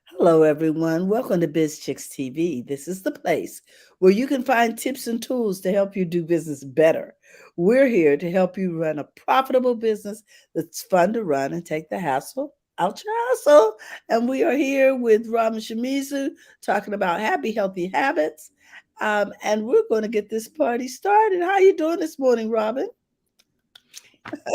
Hello, everyone. Welcome to BizChicks TV. This is the place where you can find tips and tools to help you do business better. We're here to help you run a profitable business that's fun to run and take the hassle out your hustle. And we are here with Robin Shimizu talking about happy, healthy habits. And we're going to get this party started. How you doing this morning, Robin?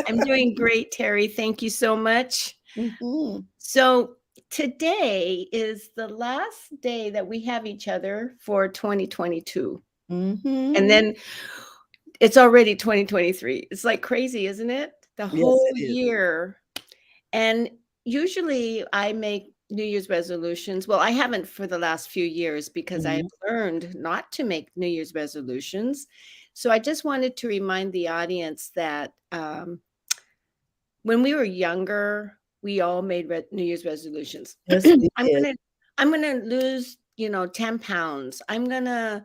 I'm doing great, Terry. Thank you so much. Mm-hmm. So, today is the last day that we have each other for 2022. Mm-hmm. And then it's already 2023. It's like crazy, isn't it? The Yes, whole it is. year. And usually I make New Year's resolutions. Well, I haven't for the last few years because I've Mm-hmm. learned not to make New Year's resolutions. So, I just wanted to remind the audience that when we were younger, we all made New Year's resolutions. Yes, we I'm did. gonna I'm gonna lose, 10 pounds. I'm gonna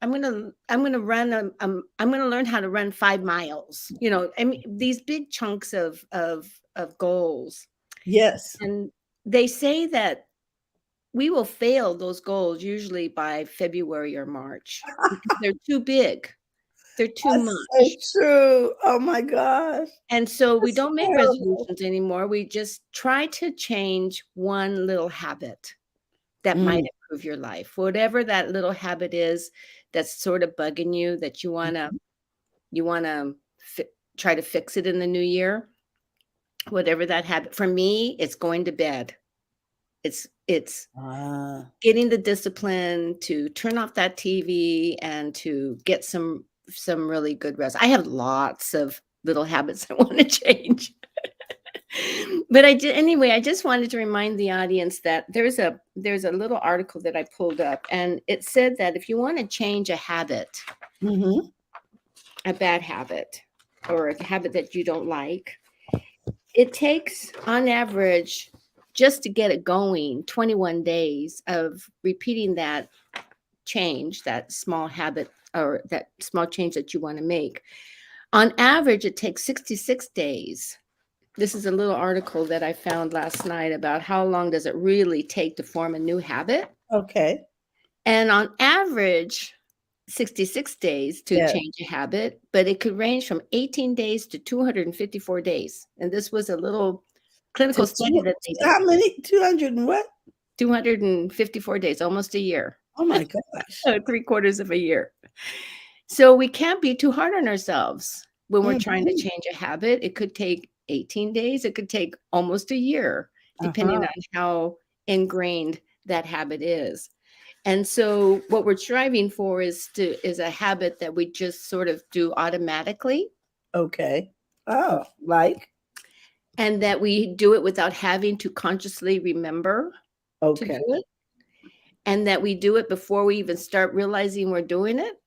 run. I'm gonna learn how to run 5 miles. I mean, these big chunks of goals, Yes. and they say that we will fail those goals usually by February or March because they're too big. They're too That's so much. true. Oh my gosh. And so we That's don't make terrible. resolutions anymore. We just try to change one little habit that might Mm. improve your life. Whatever that little habit is that's sort of bugging you that you want to try to fix it in the new year. Whatever that habit. For me, it's going to bed. It's Ah, getting the discipline to turn off that TV and to get some really good rest. I have lots of little habits I want to change. But I just wanted to remind the audience that there's a little article that I pulled up, and it said that if you want to change a habit, mhm. a bad habit, or a habit that you don't like, it takes on average, just to get it going, 21 days of repeating that change, that small habit or that small change that you want to make. On average, it takes 66 days. This is a little article that I found last night about how long does it really take to form a new habit. Okay. And on average, 66 days to Yes. change a habit, but it could range from 18 days to 254 days. And this was a little To clinical study that they did. how many? 200 and what? 254 days, almost a year, Oh my gosh. 3 quarters of a year. So we can't be too hard on ourselves when we're trying to Mhm. change a habit. It could take 18 days, it could take almost a year, depending Uh-huh. on how ingrained that habit is. And so what we're striving for is a habit that we just sort of do automatically, Okay. Oh, like? and that we do it without having to consciously remember to Okay. do it, and that we do it before we even start realizing we're doing it,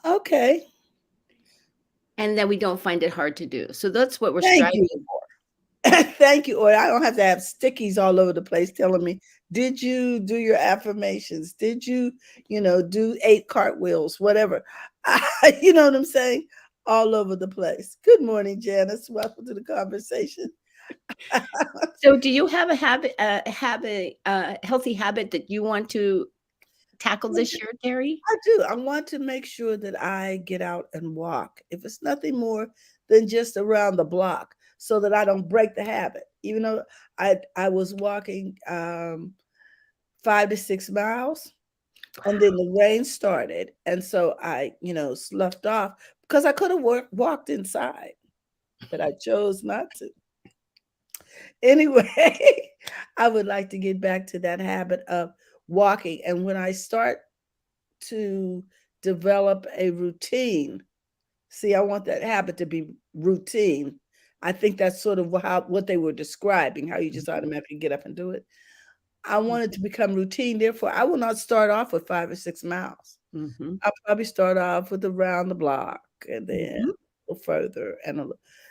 Okay. and that we don't find it hard to do. So that's what we're Thank striving you. for. Thank you. Or I don't have to have stickies all over the place telling me, did you do your affirmations? Did you, do 8 cartwheels, whatever? You know what I'm saying? All over the place. Good morning, Janice. Welcome to the conversation. So do you have a healthy habit that you want to tackle this year, Terry? I do. I want to make sure that I get out and walk. If it's nothing more than just around the block, so that I don't break the habit. Even though I was walking 5 to 6 miles, and then the rain started, and so I sloughed off because I could have walked inside, but I chose not to. Anyway, I would like to get back to that habit of walking, and when I start to develop a routine. See, I want that habit to be routine. I think that's sort of what they were describing, how you just automatically get up and do it. I want it to become routine. Therefore, I will not start off with 5 or 6 miles. Mhm. I'll probably start off with around the block and then Mhm. a little further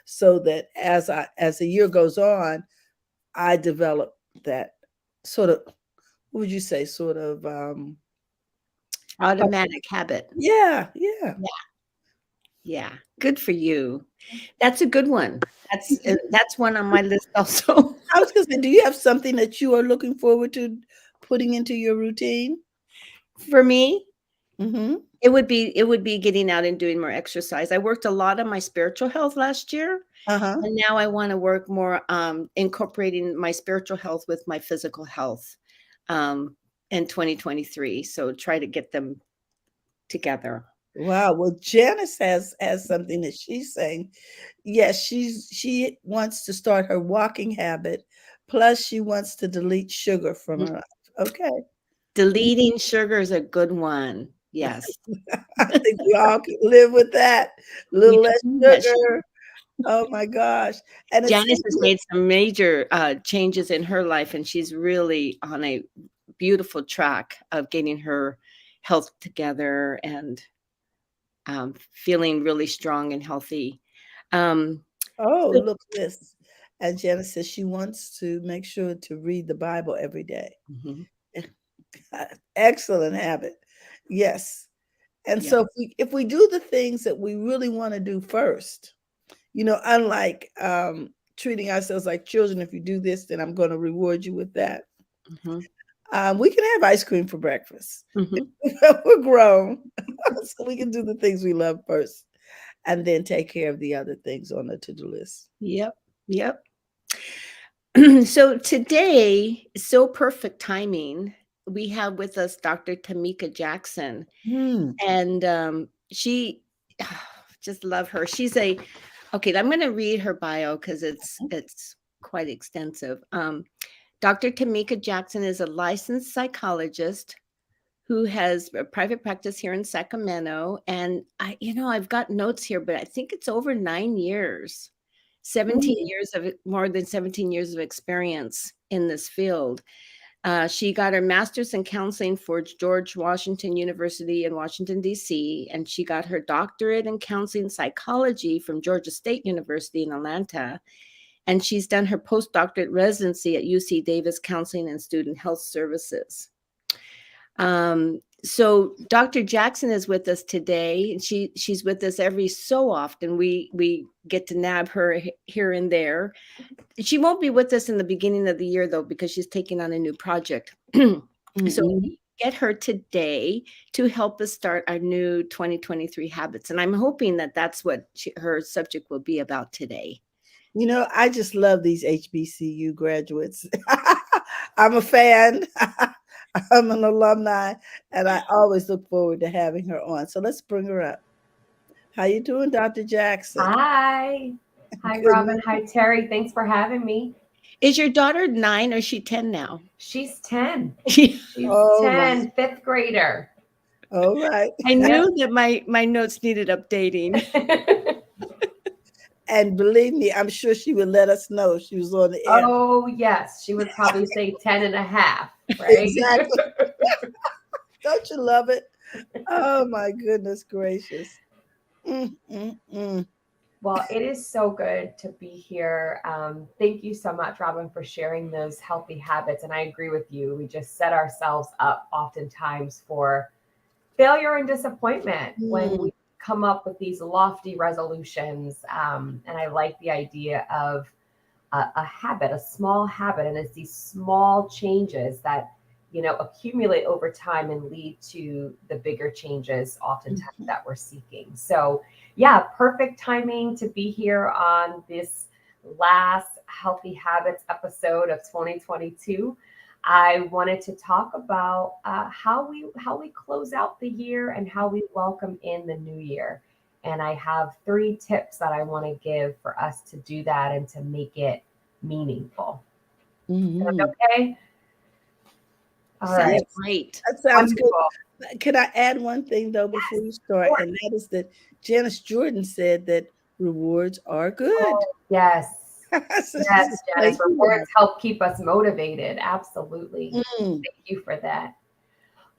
so that as the year goes on, I develop that sort of, what would you say, sort of Automatic habit. yeah, yeah. Yeah. Yeah. Good for you. That's a good one. That's one on my list also. I was gonna say, do you have something that you are looking forward to putting into your routine? For me, Mm-hmm. it would be getting out and doing more exercise. I worked a lot on my spiritual health last year, Uh-huh. and now I want to work more incorporating my spiritual health with my physical health um, in 2023. So try to get them together. Wow. Well, Janice has something that she's saying. Yes, she wants to start her walking habit. Plus, she wants to delete sugar from her life. Okay. Deleting sugar is a good one. Yes. I think we all can live with that. A We little less don't need that sugar. sugar. Oh my gosh. And it Janice seems has made some major changes in her life, and she's really on a beautiful track of getting her health together and feeling really strong and healthy. Um, oh, so- look this. And Janice says she wants to make sure to read the Bible every day. Mhm. Excellent habit. Yes. And Yeah. so if we do the things that we really want to do first, unlike treating ourselves like children, if you do this, then I'm going to reward you with that. Mhm. We can have ice cream for breakfast. Mhm. We're grown, so we can do the things we love first, and then take care of the other things on the to-do list. Yep. Yep. So today, so perfect timing. We have with us Dr. Tamika Jackson, Hmm. and she just love her. She's a okay. I'm going to read her bio because it's quite extensive. Dr. Tamika Jackson is a licensed psychologist who has a private practice here in Sacramento. And I've got notes here, but I think it's over 9 years, 17 Mhm. years of more than 17 years of experience in this field. She got her master's in counseling for George Washington University in Washington, D.C., and she got her doctorate in counseling psychology from Georgia State University in Atlanta. And she's done her postdoctorate residency at UC Davis Counseling and Student Health Services. So Dr. Jackson is with us today. She's with us every so often. We get to nab her here and there. She won't be with us in the beginning of the year though, because she's taking on a new project. So Mm-mm. we get her today to help us start our new 2023 habits, and I'm hoping that that's what her subject will be about today. I just love these HBCU graduates. I'm a fan. I'm an alumni, and I always look forward to having her on. So let's bring her up. How you doing, Dr. Jackson? Hi. Hi, Good Robin. Hi, morning. Terry. Thanks for having me. Is your daughter 9 or is she 10 now? She's 10. I She's Oh my. 10, fifth grader. All right. Yes. knew that my notes needed updating. And believe me, I'm sure she would let us know if she was on the air. Oh, yes. She would probably say 10 and a half, right? Exactly. Don't you love it? Oh my goodness gracious. Mm, mm, mm. Well, it is so good to be here. Thank you so much, Robin, for sharing those healthy habits. And I agree with you. We just set ourselves up oftentimes for failure and disappointment when Mm. we come up with these lofty resolutions. And I like the idea of a habit, a small habit, and it's these small changes that accumulate over time and lead to the bigger changes oftentimes Mhm. that we're seeking. So yeah, perfect timing to be here on this last healthy habits episode of 2022. I wanted to talk about how we close out the year and how we welcome in the new year. And I have 3 tips that I want to give for us to do that and to make it meaningful. Is that Mhm. okay? All Sounds right. Yes, great. that sounds good. Wonderful. Can I add one thing though before Yes, you of start? course. And that is that Janice Jordan said that rewards are good. Oh, yes. So she Yes, says, Janice. thank you, Rewards Rob. help keep us motivated. Absolutely. Mm, Thank you for that.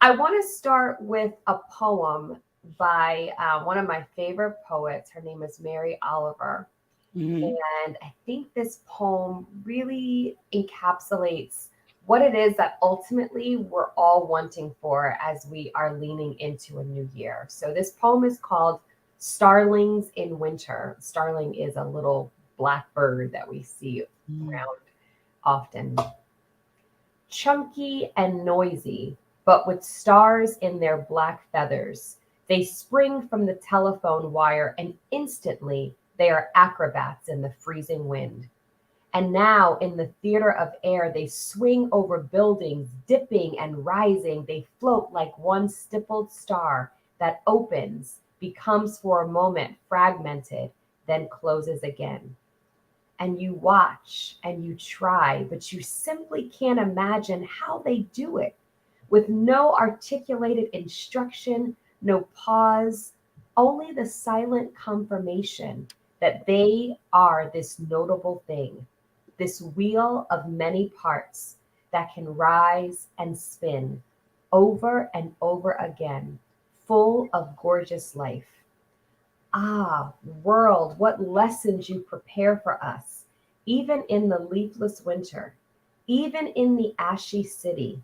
I want to start with a poem by one of my favorite poets. Her name is Mary Oliver. mhm, And I think this poem really encapsulates what it is that ultimately we're all wanting for as we are leaning into a new year. So this poem is called Starlings in winter. Starling is a little black bird that we see Mm. around often. Chunky and noisy, but with stars in their black feathers. They spring from the telephone wire, and instantly they are acrobats in the freezing wind. And now, in the theater of air, they swing over buildings, dipping and rising. They float like one stippled star that opens, becomes for a moment fragmented, then closes again. And you watch and you try, but you simply can't imagine how they do it with no articulated instruction, no pause, only the silent confirmation that they are this notable thing, this wheel of many parts that can rise and spin over and over again, full of gorgeous life. Ah, world, what lessons you prepare for us, even in the leafless winter, even in the ashy city.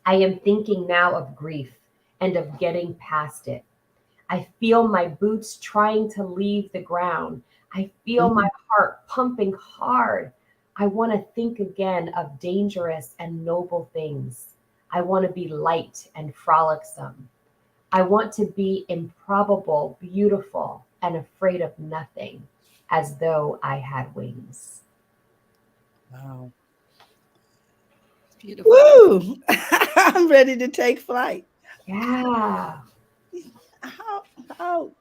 I am thinking now of grief and of getting past it. I feel my boots trying to leave the ground. I feel my Mm. heart pumping hard. I want to think again of dangerous and noble things. I want to be light and frolicsome. I want to be improbable, beautiful, and afraid of nothing, as though I had wings. Wow. It's beautiful. Woo! I'm ready to take flight. Yeah. How how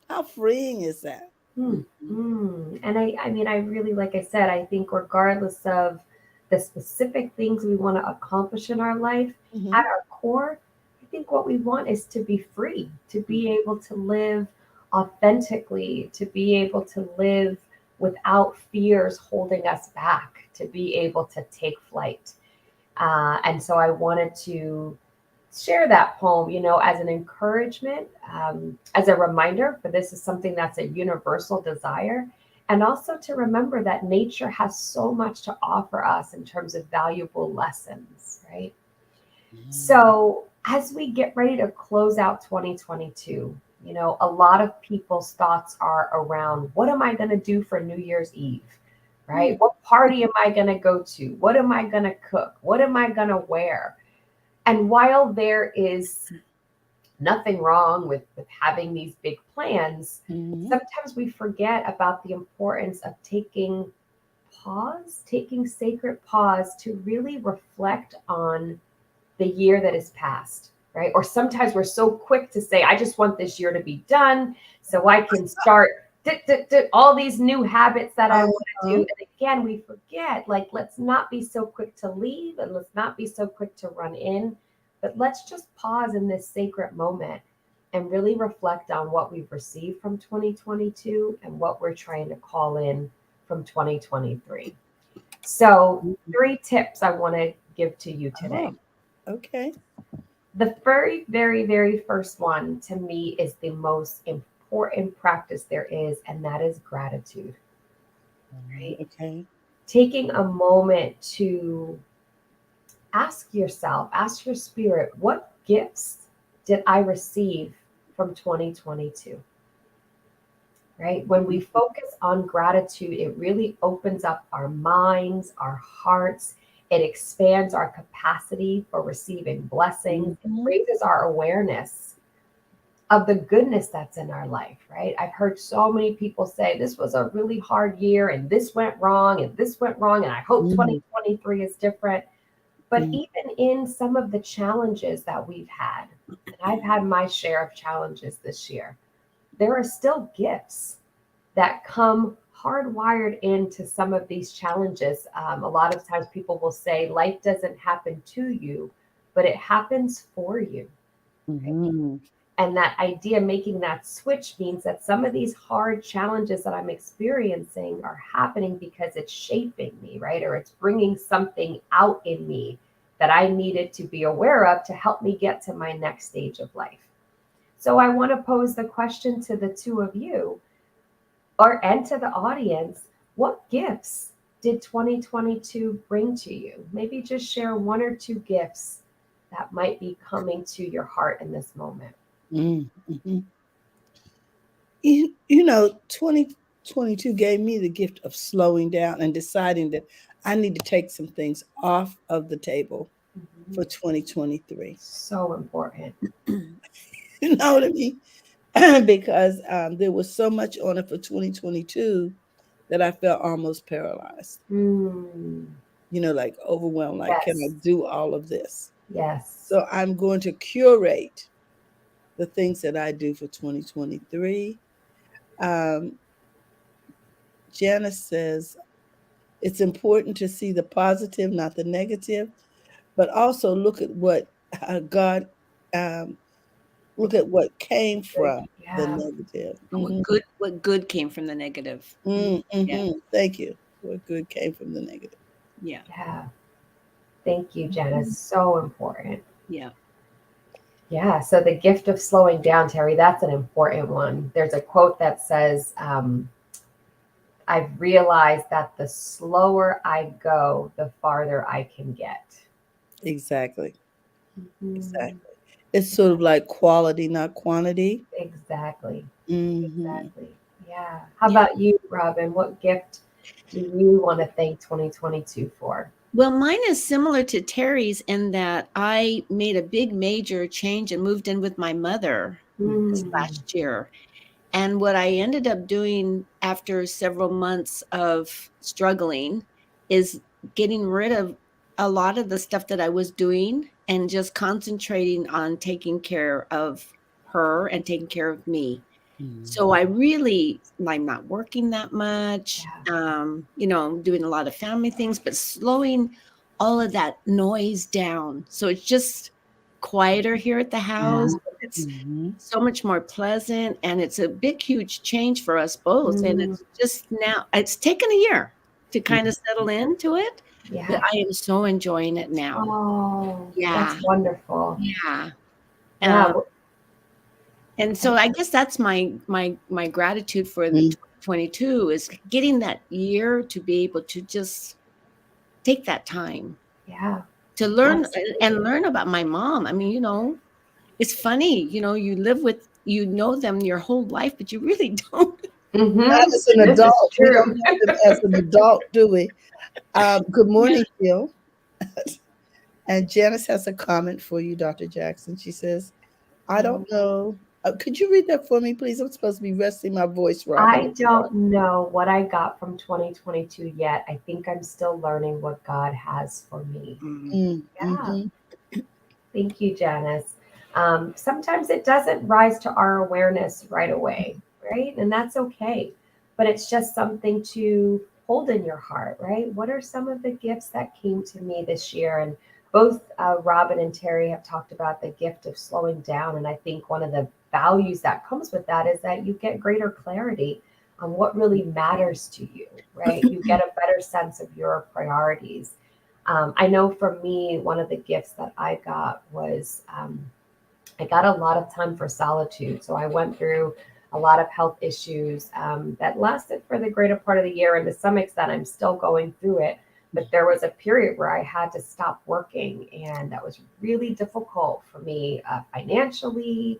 how freeing is that? Hmm. Mhm. Hmm. And I mean, I really, like I said, I think regardless of the specific things we want to accomplish in our life, at Mhm. our core, I think what we want is to be free, to be able to live authentically, to be able to live without fears holding us back, to be able to take flight. And so I wanted to share that poem, as an encouragement, as a reminder, for this is something that's a universal desire. And also to remember that nature has so much to offer us in terms of valuable lessons, right? Mm. So, as we get ready to close out 2022, a lot of people's thoughts are around what am I going to do for New Year's Eve? Right? Mm. What party am I going to go to? What am I going to cook? What am I going to wear? And while there is nothing wrong with having these big plans, Mhm. sometimes we forget about the importance of taking sacred pause to really reflect on the year that is past, right? Or sometimes we're so quick to say, I just want this year to be done so I can start all these new habits that I want to do. Uh-huh. And again, we forget, like, let's not be so quick to leave and let's not be so quick to run in, but let's just pause in this sacred moment and really reflect on what we've received from 2022 and what we're trying to call in from 2023. So, Mhm. 3 tips I want to give to you today. Oh, okay. The very, very, very first one to me is the most important practice there is, and that is gratitude, right? Okay. Taking a moment to ask your spirit, what gifts did I receive from 2022? Right? When we Mhm. focus on gratitude, it really opens up our minds, our hearts. It expands our capacity for receiving blessings. It Mhm. raises our awareness of the goodness that's in our life, right? I've heard so many people say this was a really hard year and this went wrong and this went wrong and I hope Mhm. 2023 is different. But Mhm. even in some of the challenges that we've had, and I've had my share of challenges this year, there are still gifts that come hardwired into some of these challenges. A lot of times people will say life doesn't happen to you, but it happens for you. Mhm. And that idea, making that switch, means that some of these hard challenges that I'm experiencing are happening because it's shaping me, right? Or it's bringing something out in me that I needed to be aware of to help me get to my next stage of life. So I want to pose the question to the two of you, or and to the audience, what gifts did 2022 bring to you? Maybe just share 1 or 2 gifts that might be coming to your heart in this moment. Mm. Mhm. 2022 gave me the gift of slowing down and deciding that I need to take some things off of the table Mhm. for 2023. So important. You know what I mean? Because there was so much on it for 2022 that I felt almost paralyzed. Mm. Like overwhelmed, like, can I Yes. do all of this? Yes. So I'm going to curate the things that I do for 2023. Um, Janice says it's important to see the positive, not the negative, but also look at what God, um, look at what came Good. from the Yeah. negative. What good came from the negative. Yeah, Thank you. What good came from the negative. yeah, Yeah. Thank you, Jenna. Mhm. So important. yeah. Yeah. So the gift of slowing down, Terry, that's an important one. There's a quote that says, I've realized that the slower I go, the farther I can get. Exactly. Mhm. Exactly. It's sort of like quality, not quantity. Exactly. Hmm. Exactly. Yeah. How Yeah. about you, Robin? What gift do you want to thank 2022 for? Well, mine is similar to Terry's in that I made a big major change and moved in with my mother this Mm. last year. And what I ended up doing after several months of struggling is getting rid of a lot of the stuff that I was doing and just concentrating on taking care of her and taking care of me. So I'm not working that much, Yeah. doing a lot of family things, but slowing all of that noise down. So it's just quieter here at the house. Yeah. It's Hmm. so much more pleasant, and it's a big, huge change for us both. And Mm. it's just now, it's taken a year to kind of settle into it, but Yeah. I am so enjoying it now. Oh, that's Yeah. wonderful. Yeah. Yeah. Um, and so I guess that's my gratitude for 2022 is getting that year to be able to just take that time Yeah. to learn and Absolutely. learn about my mom. I mean, it's funny, you live with them your whole life, but you really don't. Not Mm-hmm. as an This is adult. We don't true. know them as an adult, do we? Good Yeah. morning, Phil. And Janice has a comment for you, Dr. Jackson. She says, I don't know. Could you read that for me, please? I'm supposed to be resting my voice, Robin. I don't know what I got from 2022 yet. I think I'm still learning what God has for me. Mhm. Yeah. Mm-hmm. Thank you, Janice. Sometimes it doesn't rise to our awareness right away, right? And that's okay. But it's just something to hold in your heart, right? What are some of the gifts that came to me this year? And both Robin and Terry have talked about the gift of slowing down. And I think one of the values that comes with that is that you get greater clarity on what really matters to you, right? You get a better sense of your priorities. I know for me, one of the gifts that I got was I got a lot of time for solitude. So I went through a lot of health issues that lasted for the greater part of the year. And to some extent, I'm still going through it. But there was a period where I had to stop working, and that was really difficult for me financially,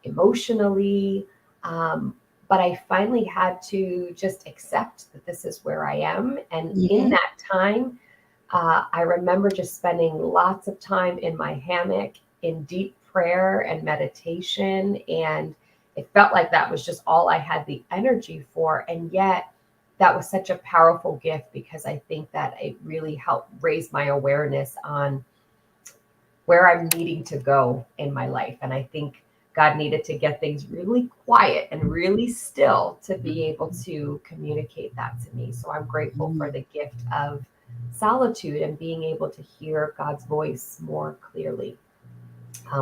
emotionally. Um, but I finally had to just accept that this is where I am. And in Mm-hmm. that time, I remember just spending lots of time in my hammock in deep prayer and meditation. And it felt like that was just all I had the energy for. And yet, that was such a powerful gift because I think that it really helped raise my awareness on where I'm needing to go in my life. And I think God needed to get things really quiet and really still to be able to communicate that to me. So I'm grateful for the gift of solitude and being able to hear God's voice more clearly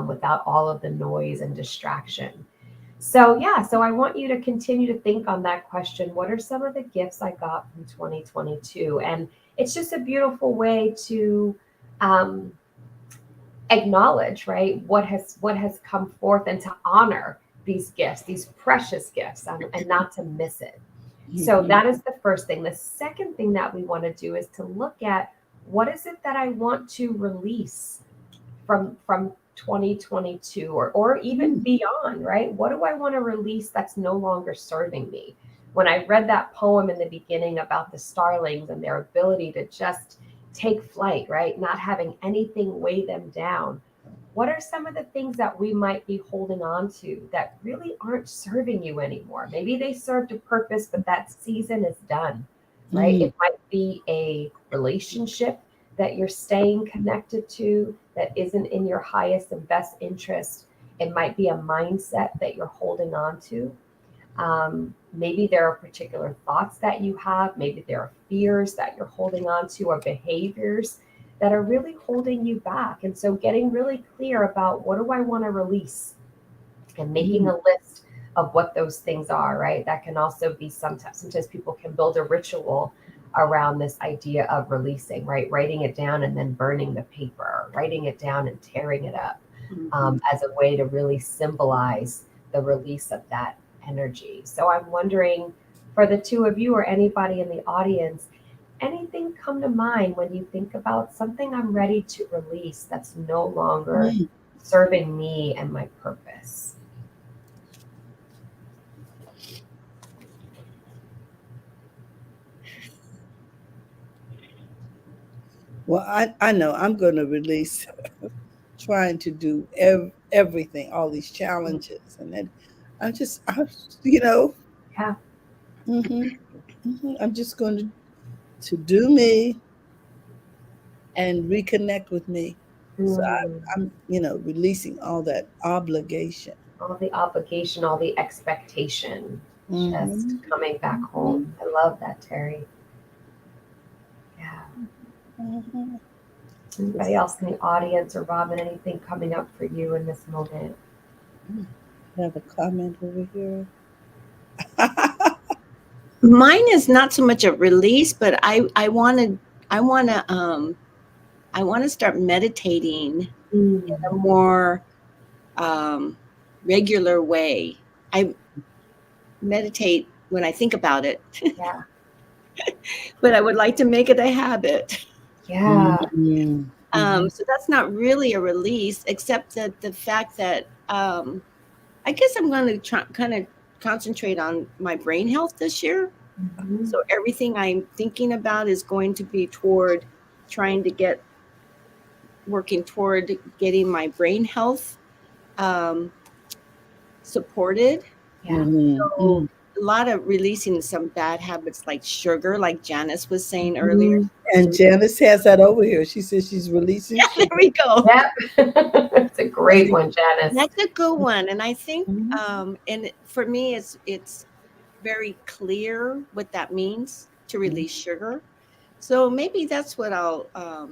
without all of the noise and distraction. So, yeah, so I want you to continue to think on that question. What are some of the gifts I got from 2022? And it's just a beautiful way to um, acknowledge, right, what has come forth and to honor these gifts, these precious gifts, and not to miss it. So Mm-hmm. that is the first thing. The second thing that we want to do is to look at what is it that I want to release from 2022 or even beyond, right? What do I want to release that's no longer serving me? When I read that poem in the beginning about the starlings and their ability to just take flight, right? Not having anything weigh them down. What are some of the things that we might be holding on to that really aren't serving you anymore? Maybe they served a purpose, but that season is done, right? Mm, It might be a relationship that you're staying connected to that isn't in your highest and best interest. It might be a mindset that you're holding on to. Maybe there are particular thoughts that you have. Maybe there are fears that you're holding on to or behaviors that are really holding you back. And so getting really clear about what do I want to release and making mm, a list of what those things are, right? That can also be sometimes people can build a ritual around this idea of releasing, right? Writing it down and then burning the paper, writing it down and tearing it up Mhm. as a way to really symbolize the release of that energy. So I'm wondering for the two of you or anybody in the audience, anything come to mind when you think about something I'm ready to release that's no longer mm. serving me and my purpose? Well, I know I'm going to release trying to do everything, all these challenges, and then you know, Yeah. hmm I'm just going to do me and reconnect with me. So Mm. I'm releasing all that obligation. All the obligation, all the expectation, just Hmm. coming back Hmm. home. I love that, Terry. Yeah. Hmm. Anybody else in the audience or Robin, anything coming up for you in this moment? I have a comment over here. Mine is not so much a release, but I want to I want to start meditating in Mm. a more um, regular way. I meditate when I think about it, Yeah. but I would like to make it a habit. Yeah. Mhm. Mhm. So that's not really a release, except that the fact that I guess I'm going to kind of concentrate on my brain health this year. Mhm. So everything I'm thinking about is going to be toward trying to get working toward getting my brain health um, supported. Yeah. Mhm. So Mhm. a lot of releasing some bad habits like sugar, like Janice was saying earlier. Mhm. She's And Janice has that over here. She says she's releasing there sugar. we go. Yep. It's a great one, Janice. That's a good one, and I think, Mhm. and for me, it's very clear what that means to Mhm. release sugar. So maybe that's what I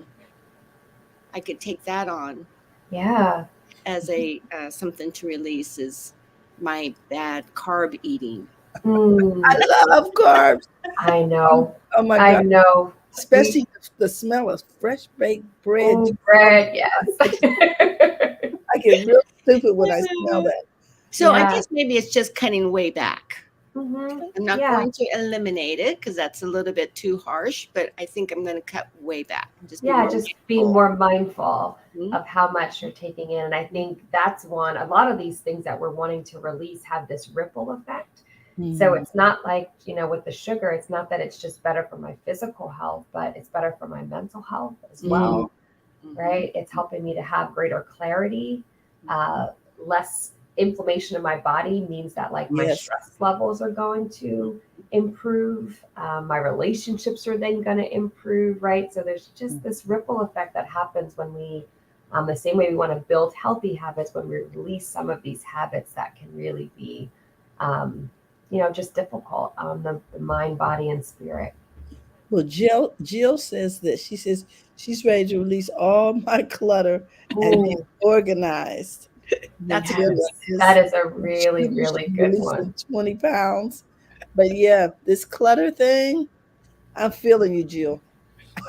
could take that on Yeah. as a something to release is my bad carb eating. Mm. I love carbs. I Oh, know. oh my I God. know. We Especially the smell of fresh baked bread. oh bread, yes. I get real stupid when I smell that. So I Yeah. guess maybe it's just cutting way back. Hmm. I'm not Yeah. going to eliminate it because that's a little bit too harsh, but I think I'm going to cut way back and just be Yeah, more just being mindful. more mindful Mhm. of how much you're taking in. And I think that's one, a lot of these things that we're wanting to release have this ripple effect. So Mhm. it's not like, with the sugar, it's not that it's just better for my physical health, but it's better for my mental health as Mhm. well, Mhm. right? It's helping me to have greater clarity, Mhm. less inflammation in my body means that like my Yes. stress levels are going to improve. My relationships are then going to improve, right? So there's just this ripple effect that happens when we, the same way we want to build healthy habits, when we release some of these habits that can really be, um, just difficult on the mind, body, and spirit. Well, Jill says this. She says she's ready to release all my clutter and be Ooh, organized. That's a yes, good Jill one. that says is a she really, she's really good one. releasing 20 pounds. But yeah, this clutter thing, I'm feeling you, Jill.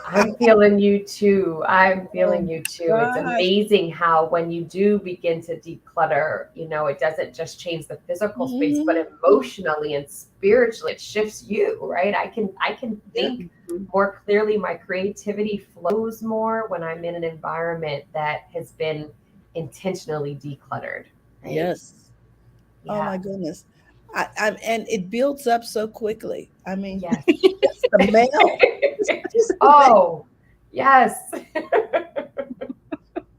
I'm feeling you too. I'm Oh feeling you too. It's gosh. amazing how when you do begin to declutter, it doesn't just change the physical space, but Mhm. emotionally and spiritually it shifts you, right? I can Yeah. think Mhm. more clearly. My creativity flows more when I'm in an environment that has been intentionally decluttered, right? Yes. Oh Yeah. my goodness. And it builds up so quickly. I mean, Yes. just the mail. Just the mail. Oh, yes.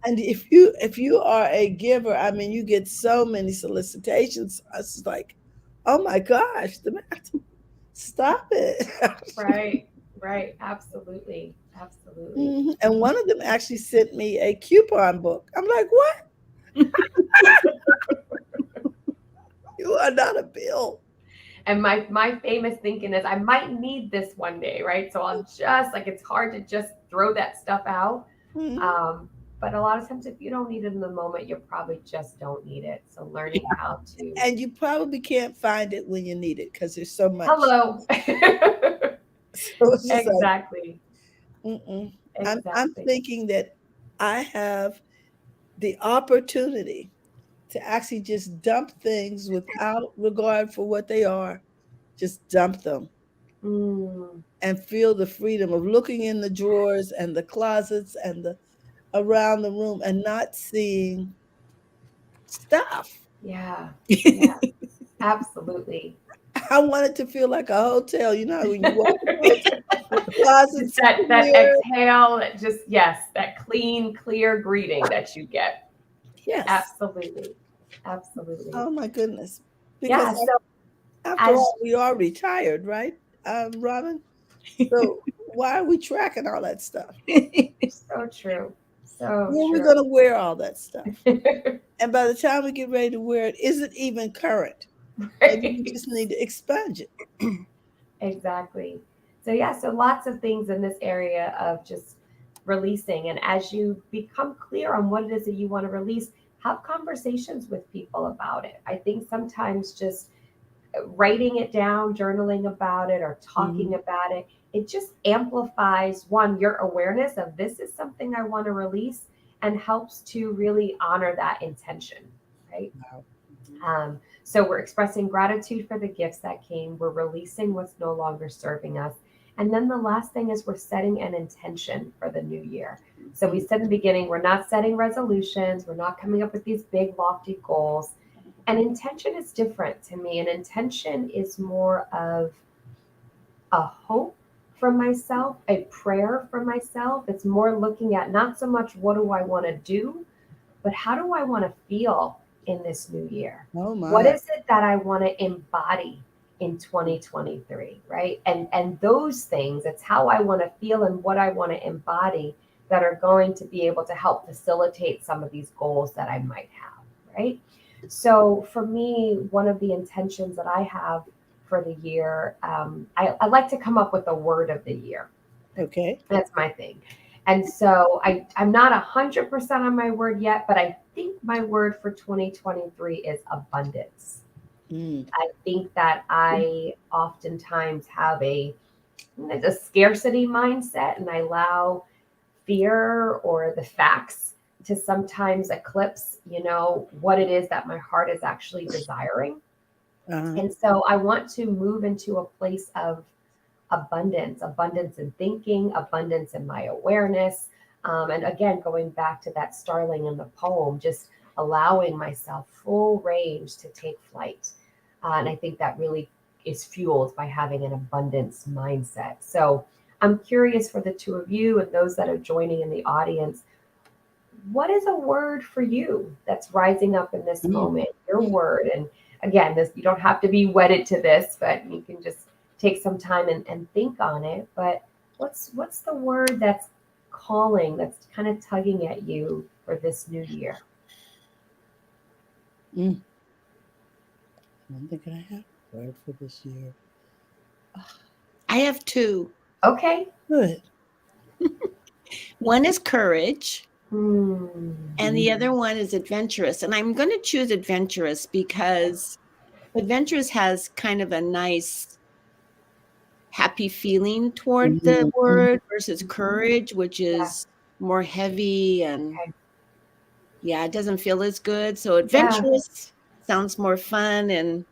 And if you are a giver, I mean, you get so many solicitations. It's just like, oh my gosh, stop it. Right. Right. Absolutely. Absolutely. Mhm. And one of them actually sent me a coupon book. I'm like, what? You are not a bill. And my famous thinking is I might need this one day, right? So I'll just like it's hard to just throw that stuff out. Mhm. Um, but a lot of times if you don't need it in the moment, you probably just don't need it. So learning how to And you probably can't find it when you need it because there's so much. hello. So it's just like, Exactly. mm-mm. I'm Exactly. thinking that I have the opportunity to actually just dump things without regard for what they are. Just dump them Mm, and feel the freedom of looking in the drawers and the closets and the around the room and not seeing stuff. yeah. Yeah. Absolutely. I want it to feel like a hotel. You know, how when you walk in a hotel, the closets Just are that clear. exhale, that just yes, that clean, clear greeting that you get. Yes. Absolutely. Absolutely. Oh my goodness. Because Yeah. So after as all, we are retired, right, Robin? So why are we tracking all that stuff? so true. So When are we true. going to wear all that stuff? And by the time we get ready to wear it, is it even current? Maybe we Right. just need to expunge it. Exactly. So yeah, so lots of things in this area of just releasing. And as you become clear on what it is that you want to release, have conversations with people about it. I think sometimes just writing it down, journaling about it, or talking Mhm. about it, it just amplifies one, your awareness of this is something I want to release and helps to really honor that intention, right? Wow. So we're expressing gratitude for the gifts that came. We're releasing what's no longer serving us. And then the last thing is we're setting an intention for the new year. So we Mhm. said in the beginning, we're not setting resolutions. We're not coming up with these big, lofty goals. An intention is different to me. An intention is more of a hope for myself, a prayer for myself. It's more looking at not so much what do I want to do, but how do I want to feel in this new year? Oh What my. is it that I want to embody in 2023, right? And those things, it's how I want to feel and what I want to embody that are going to be able to help facilitate some of these goals that I might have, right? So for me, one of the intentions that I have for the year, I like to come up with a word of the year. Okay. That's my thing. And so I'm not 100% on my word yet, but I think my word for 2023 is abundance. Mm. I think that I oftentimes have a scarcity mindset and I allow fear or the facts to sometimes eclipse, what it is that my heart is actually desiring. Uh-huh. And so I want to move into a place of abundance in thinking, abundance in my awareness. And again, going back to that starling in the poem, just allowing myself full range to take flight. And I think that really is fueled by having an abundance mindset. So I'm curious for the two of you and those that are joining in the audience, what is a word for you that's rising up in this Mm. moment? Your Mm. word. And again, this you don't have to be wedded to this, but you can just take some time and think on it. But what's the word that's calling, that's kind of tugging at you for this new year? Mm. I don't think I have a word for this year. I have two. Okay. Good. One is courage, Hmm. and the other one is adventurous. And I'm going to choose adventurous because adventurous has kind of a nice, happy feeling toward the Mhm. Mhm. word versus courage, which Yeah. is more heavy and Okay. yeah, it doesn't feel as good. So Yeah. adventurous sounds more fun and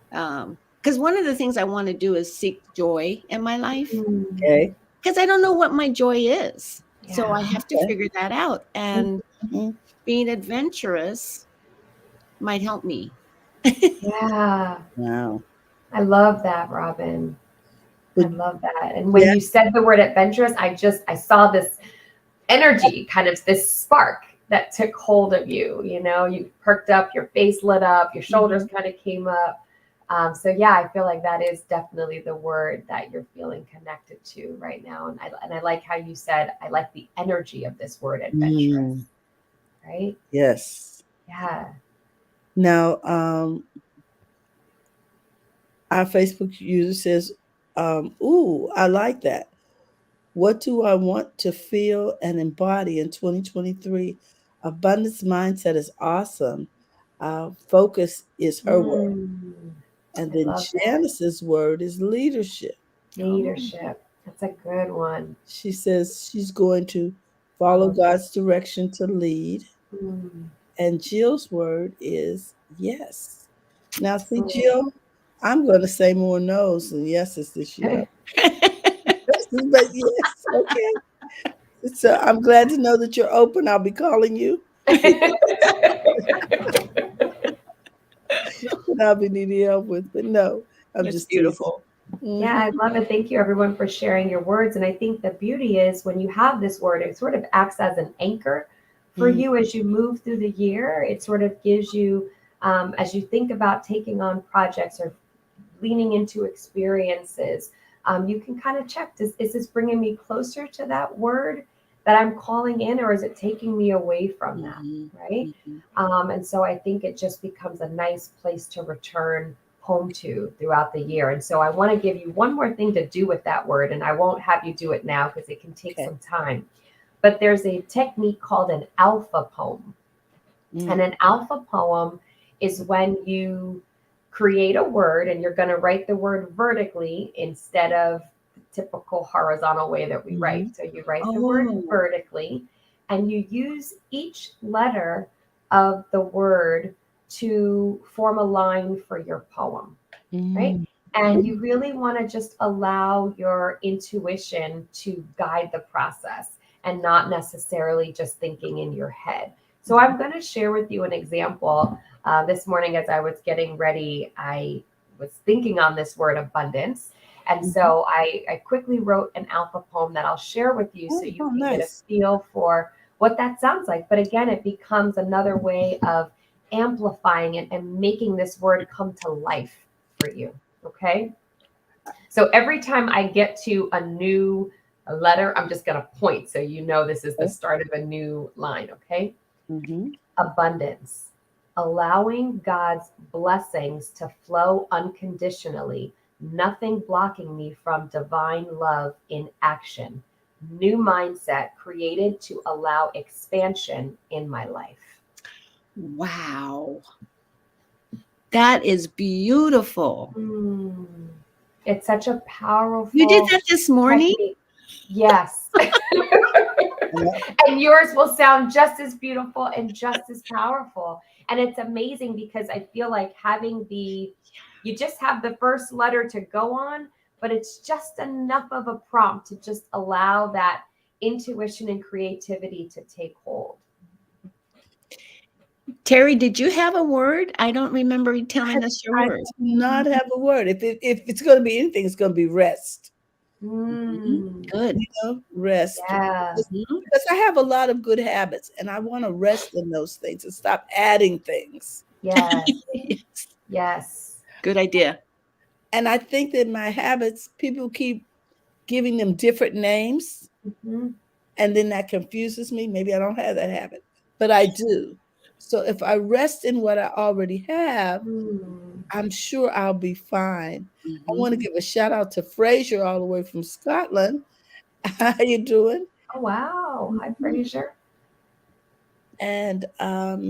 because one of the things I want to do is seek joy in my life Hmm. Okay. because I don't know what my joy is. So Yeah. I have to Okay. figure that out. And Mhm. being adventurous might help me. Yeah. Wow. I love that, Robin. I But love that. And when yeah. you said the word adventurous, I saw this energy, kind of this spark that took hold of you. You know, you perked up, your face lit up, your shoulders Mhm. kind of came up. So yeah, I feel like that is definitely the word that you're feeling connected to right now. And I like how you said, I like the energy of this word adventurous, Mm, right? yes. Yeah. Now, our Facebook user says, ooh, I like that. What do I want to feel and embody in 2023? Abundance mindset is awesome. Focus is her word. Mm, And I then love that. Janice's word is leadership. Oh. Leadership. That's a good one. She says she's going to follow Follow God. God's direction to lead. Mm. And Jill's word is yes. Now, see, Mm. Jill, I'm going to say more no's than yeses this year. But yes, okay. So I'm glad to know that you're open. I'll be calling you and I'll be needing help with. But no, I'm It's just teasing. beautiful. Yeah, Hmm. I love it. Thank you, everyone, for sharing your words. And I think the beauty is when you have this word, it sort of acts as an anchor for Mm, you as you move through the year. It sort of gives you, as you think about taking on projects or leaning into experiences, you can kind of check, is this bringing me closer to that word that I'm calling in, or is it taking me away from that? mhm, Right. mhm. And so I think it just becomes a nice place to return home to throughout the year. And so I want to give you one more thing to do with that word, and I won't have you do it now because it can take Okay. some time. But there's a technique called an alpha poem. And Mm, an alpha poem is when you create a word and you're going to write the word vertically instead of the typical horizontal way that we write. mhm. So you write the word Oh. vertically and you use each letter of the word to form a line for your poem, right? Mm, And you mm, really want to just allow your intuition to guide the process and not necessarily just thinking in your head. So I'm going to share with you an example. This morning, as I was getting ready, I was thinking on this word abundance. And mhm. so I quickly wrote an alpha poem that I'll share with you so you Oh, can get a nice. feel for what that sounds like. But again, it becomes another way of amplifying it and making this word come to life for you. Okay. So every time I get to a new letter, I'm just going to point so you know this is the Okay. start of a new line. Okay. Mhm. Abundance, allowing God's blessings to flow unconditionally, nothing blocking me from divine love in action. New mindset created to allow expansion in my life. Wow. That is beautiful. Mm, it's such a You did powerful that this morning? technique. Yes. And that- And yours will sound just as beautiful and just as powerful. And it's amazing because I feel like you just have the first letter to go on, but it's just enough of a prompt to just allow that intuition and creativity to take hold. Terry, did you have a word? I don't remember you I, telling us your I do word. not have a word. If it's going to be anything, it's going to be rest. Mhm. Mm, Good. Rest. yeah. Mhm. Because I have a lot of good habits and I want to rest in those things and stop adding things. Yes. Yes. Yes. Good idea. And I think that my habits, people keep giving them different names, Mhm. and then that confuses me. Maybe I don't have that habit, but I do. So if I rest in what I already have, Mm. I'm sure I'll be fine. I Mhm. want to give a shout out to Fraser all the way from Scotland. How you doing? Oh, wow. Hi, Mhm. Fraser. And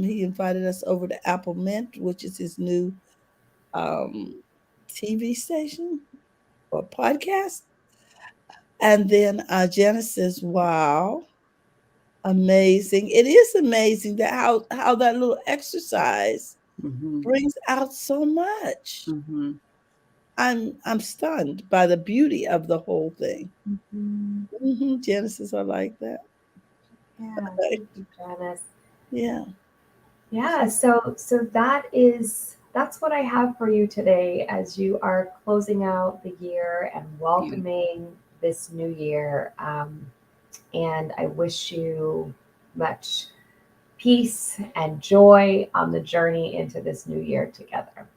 he invited us over to Apple Mint, which is his new um, TV station or podcast. And then Janice says, "Wow, amazing! It is amazing that how that little exercise Mhm. brings out so much. Mhm. I'm stunned by the beauty of the whole thing." Mhm. Janice says, "I like that." Yeah. Thank you, Janice. Yeah. Yeah, so that's what I have for you today as you are closing out the year and Beautiful. welcoming this new year. And I wish you much peace and joy on the journey into this new year together.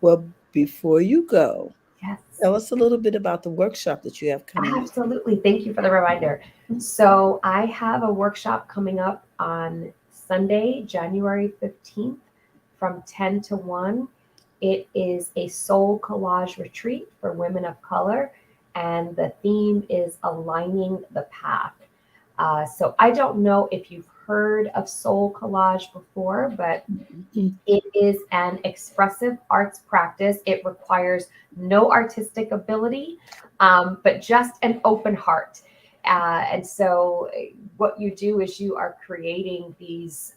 Well, before you go, Yes. tell us a little bit about the workshop that you have coming up. Absolutely. Thank you for the reminder. So, I have a workshop coming up on Sunday, January 15th from 10 to 1. It is a soul collage retreat for women of color, and the theme is aligning the path. So, I don't know if you've heard of soul collage before, but Mhm. it is an expressive arts practice. It requires no artistic ability, but just an open heart. And so, what you do is you are creating these.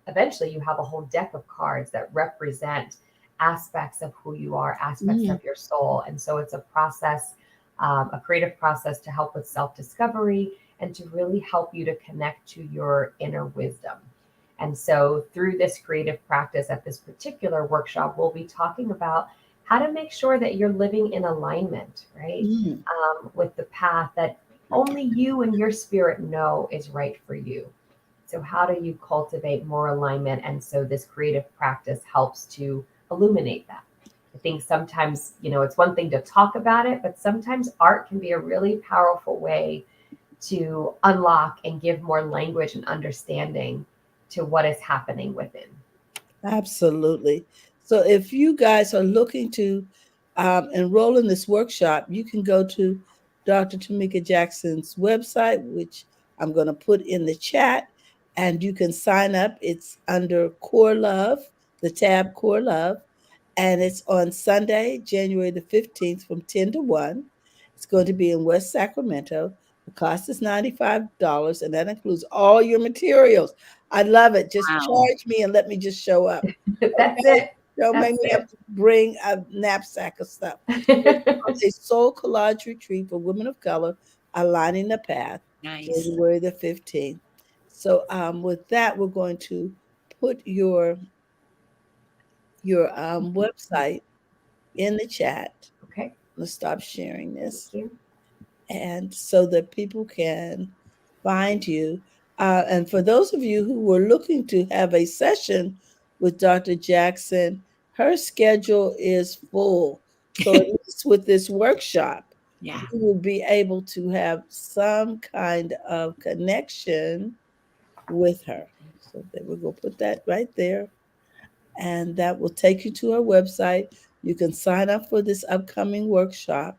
Eventually, you have a whole deck of cards that represent aspects of who you are, aspects Mhm. of your soul. And so, it's a process, a creative process to help with self discovery and to really help you to connect to your inner wisdom. And so, through this creative practice at this particular workshop, we'll be talking about how to make sure that you're living in alignment, right? Mhm. With the path that only you and your spirit know is right for you. So, how do you cultivate more alignment? And so, this creative practice helps to illuminate that. I think sometimes, it's one thing to talk about it, but sometimes art can be a really powerful way to unlock and give more language and understanding to what is happening within. Absolutely. So if you guys are looking to enroll in this workshop, you can go to Dr. Tamika Jackson's website, which I'm going to put in the chat, and you can sign up. It's under Core Love, the tab Core Love, and it's on Sunday, January the 15th from 10 to 1. It's going to be in West Sacramento. The cost is $95, and that includes all your materials. I love it. Just Wow. charge me and let me just show up. That's Okay? it. Don't make That's me have to bring a knapsack of stuff. It's called it. a soul collage retreat for women of color, aligning the path, Nice. January the 15th. So with that, we're going to put your website in the chat. Okay. Let's stop sharing Thank this, you. and so that people can find you. And for those of you who were looking to have a session with Dr. Jackson, her schedule is full. So at least with this workshop, Yeah. you will be able to have some kind of connection with her. So that we're going to put that right there. And that will take you to her website. You can sign up for this upcoming workshop.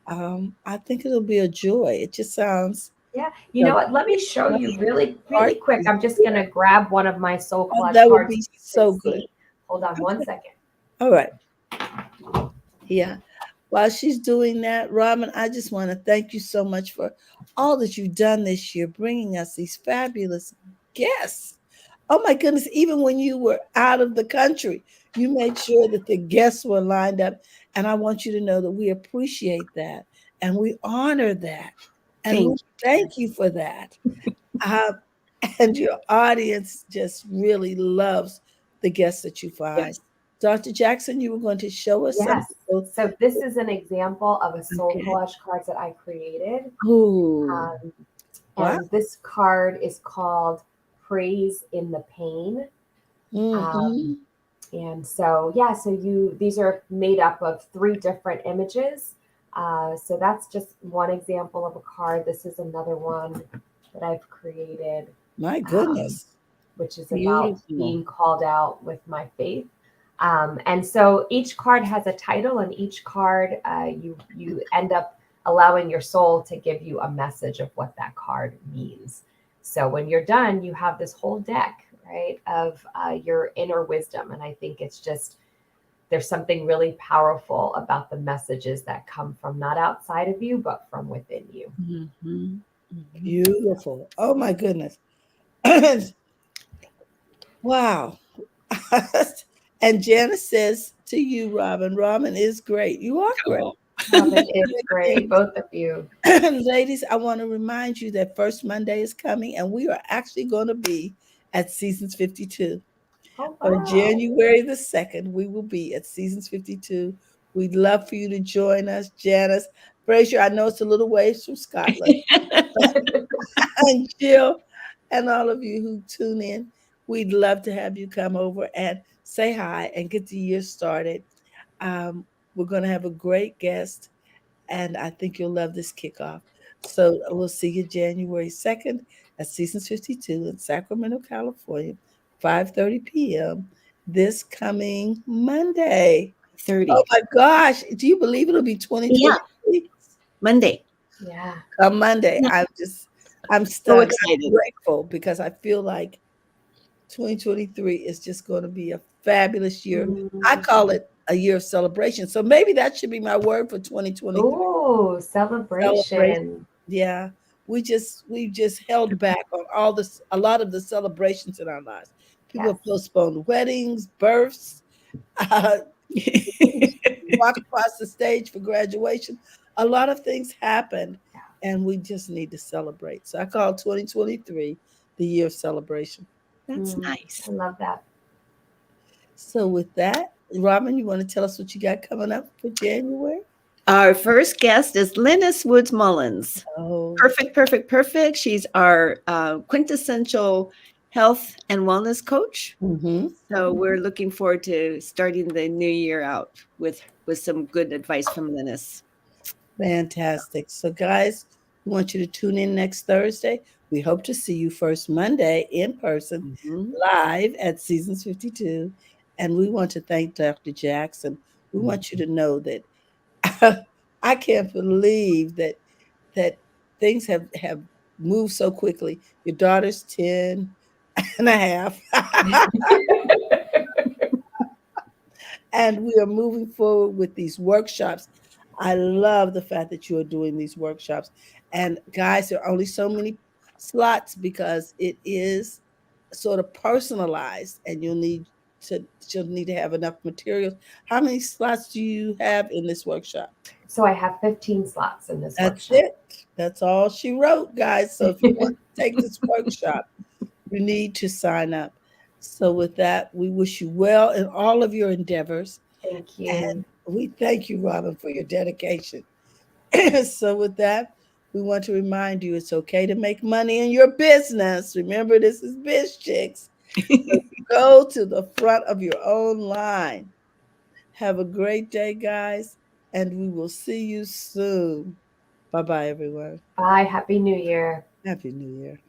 I think it'll be a joy. It just sounds, Yeah. You you know, know what? Let me show fun, you really, really quick. artsy. I'm just going Yeah. to grab one of my soul Oh, collage that would cards be so you can so good. see. Hold on one Okay. second. All right. Yeah. While she's doing that, Robin, I just want to thank you so much for all that you've done this year, bringing us these fabulous guests. Oh my goodness, even when you were out of the country, you made sure that the guests were lined up. And I want you to know that we appreciate that and we honor that. And we Thank thank you for that. Uh, and your audience just really loves the guests that you you. find. Yes. Dr. Jackson, you were going to show us Yes. something. So, So this is an example of a soul okay. collage cards that I created. Ooh, Um, wow. and this card is called Praise in the Pain. Um, Mm-hmm. and so, yeah, so these are made up of three different images. So that's just one example of a card. This is another one that I've created, My um, goodness. which is about Beautiful. being called out with my faith. And so each card has a title, and each card you end up allowing your soul to give you a message of what that card means. So when you're done, you have this whole deck, right, of your inner wisdom, and I think it's just there's something really powerful about the messages that come from not outside of you, but from within you. Mm-hmm. Beautiful. Oh my goodness. Wow. And Janice says to you, Robin, Robin is great. You are great. Oh, Robin is great, both of you. Ladies, I want to remind you that First Monday is coming, and we are actually going to be at Seasons 52. Oh, On wow. January the 2nd, we will be at Seasons 52. We'd love for you to join us, Janice. Fraser, I know it's a little ways from Scotland, and Jill, and all of you who tune in. We'd love to have you come over and say hi and get the year started. We're going to have a great guest, and I think you'll love this kickoff. So we'll see you January 2nd at Seasons 52 in Sacramento, California, 5:30 p.m. this coming Monday. Oh 30. my gosh, do you believe it'll be Yeah, 2023? Monday. Yeah. Come Monday. Yeah, I'm so stunned. I'm excited. grateful because I feel like 2023 is just going to be a fabulous year. I Mm. call it a year of celebration. So maybe that should be my word for 2023. Ooh, Celebration. celebration. Yeah. We just held back on a lot of the celebrations in our lives. People Yes. have postponed weddings, births, uh, walk across the stage for graduation. A lot of things happened, Yeah. and we just need to celebrate. So I call 2023 the year of celebration. That's Mm, nice. I love that. So with that, Robin, you want to tell us what you got coming up for January? Our first guest is Linus Woods Mullins. Oh, Perfect, perfect, perfect. She's our quintessential health and wellness coach. mm-hmm. So we're looking forward to starting the new year out with some good advice from Linus. Fantastic. So, guys, we want you to tune in next Thursday. We hope to see you first Monday in person, Mhm. live at Seasons 52. And we want to thank Dr. Jackson. We want you to know that I can't believe that things have moved so quickly. Your daughter's 10 and a half. And we are moving forward with these workshops. I love the fact that you are doing these workshops. And guys, there are only so many slots because it is sort of personalized and you'll need to have enough materials. How many slots do you have in this workshop? So I have 15 slots in this That's workshop. it. That's all she wrote, guys. So if you want to take this workshop, you need to sign up. So with that, we wish you well in all of your endeavors. Thank And you. we thank you, Robin, for your dedication. So, with that, we want to remind you it's okay to make money in your business. Remember, this is BizChicks. So go to the front of your own line. Have a great day, guys, and we will see you soon. Bye bye, everyone. Bye. Happy New Year. Happy New Year.